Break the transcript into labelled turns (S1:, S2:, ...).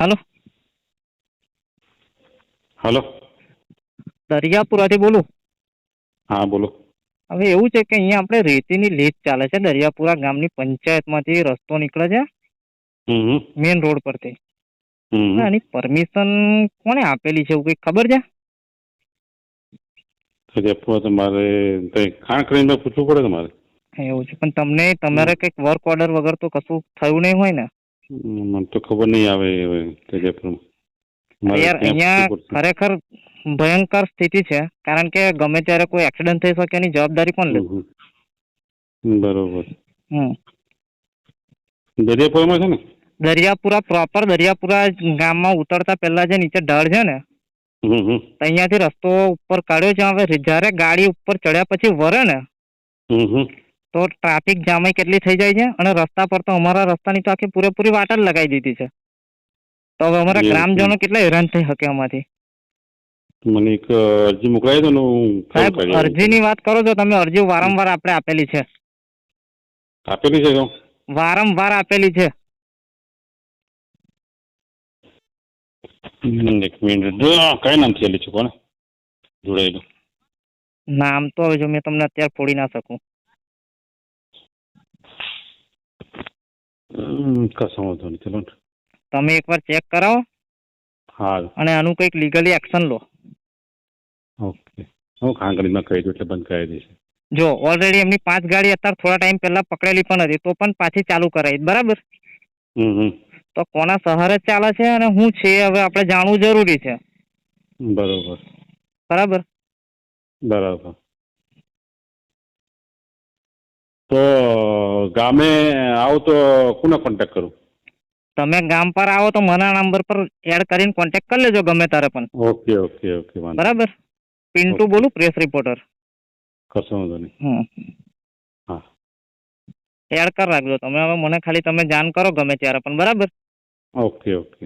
S1: હાલો,
S2: hello.
S1: દરિયાપુરાથી બોલું.
S2: હા બોલો.
S1: હવે એવું છે કે અહીંયા આપણે રેતીની લીજ ચાલે છે. દરિયાપુરા ગામની પંચાયતમાંથી રસ્તો નીકળે છે
S2: હમ
S1: મેઇન રોડ પરથી.
S2: હમ
S1: આની પરમિશન કોણે આપેલી છે એવું કંઈક ખબર છે?
S2: તો મારે ખાણ કરીને પૂછવું પડે તમારે.
S1: એવું છે, પણ તમને તમારે કંઈક વર્ક ઓર્ડર વગર તો કશું થયું નહીં હોય ને?
S2: મને તો ખબર નહીં આવે હવે જયપુરમાં. મારે
S1: યાર
S2: ત્યાં
S1: અહીંયા
S2: પૂછવું પડશે.
S1: ખરેખર ભયંકર સ્થિતિ છે, કારણ કે ગમે ત્યારે કોઈ એક્સિડન્ટ થઈ શકે એની જવાબદારી કોણ લે?
S2: બરોબર.
S1: હમ
S2: દરિયાપુરમાં છે ને?
S1: દરિયાપુરા પ્રોપર દરિયાપુરા ગામમાં ઉતરતા પહેલા જે નીચે ઢાળ છે ને,
S2: હમ
S1: અહીંયાથી રસ્તો ઉપર કાઢ્યો છે. હવે જ્યારે ગાડી ઉપર ચડ્યા પછી વરે ને
S2: હમ
S1: તો ટ્રાફિક જામ કેટલી થઈ જાય છે, અને રસ્તા પર તો અમારા રસ્તાની તો આખી પૂરેપૂરી વાટ જ લગાવી દીધી છે. તો હવે અમારા
S2: એવું છે.
S1: ગ્રામજનો કેટલા હેરાન થઈ શકે એમાંથી.
S2: મને એક અરજી મોકલાવી દો ને હું
S1: સાહેબ, અરજીની વાત કરો છો તમે? અરજી વારંવાર આપણે આપેલી છે.
S2: આપેલી છે તો
S1: વારંવાર આપેલી છે.
S2: એક મિનિટ કઈ નામ થયેલી છે કોને જોડાયેલું?
S1: નામ તો હવે જો મેં તમને અત્યારે ફોડી ના શકું.
S2: કશો વાંધો નહીં, ચલો ને.
S1: તમે એકવાર ચેક કરાવો
S2: હા
S1: અને આનું કંઈક લીગલી એક્શન લો.
S2: ઓકે. હું ખાણ કરીને કહી દઉં એટલે બંધ કરાવી દઈશ.
S1: જો ઓલરેડી એમની 5 ગાડી અત્યારે થોડા ટાઈમ પહેલા પકડેલી પણ હતી, તો પણ પાછી ચાલુ કરાવી, બરાબર?
S2: હમ
S1: તો કોના સહારે ચાલે છે અને શું છે હવે આપણે જાણવું જરૂરી છે.
S2: બરોબર
S1: બરાબર.
S2: બરાબર. તો ગામે આવું તો કોને કોન્ટેક્ટ કરું?
S1: તમે ગામ પર આવો તો મારા નંબર પર એડ કરીને કોન્ટેક્ટ કરી લેજો ગમે ત્યારે પણ.
S2: ઓકે ઓકે ઓકે વાંધો
S1: બરાબર. પિન્ટુ
S2: ઓકે.
S1: બોલું, પ્રેસ રિપોર્ટર.
S2: કશો વાંધો નહીં. હા
S1: એડ કરી રાખજો તમે. હવે મને ખાલી તમે જાણ કરો ગમે ત્યારે પણ, બરાબર?
S2: Okay okay.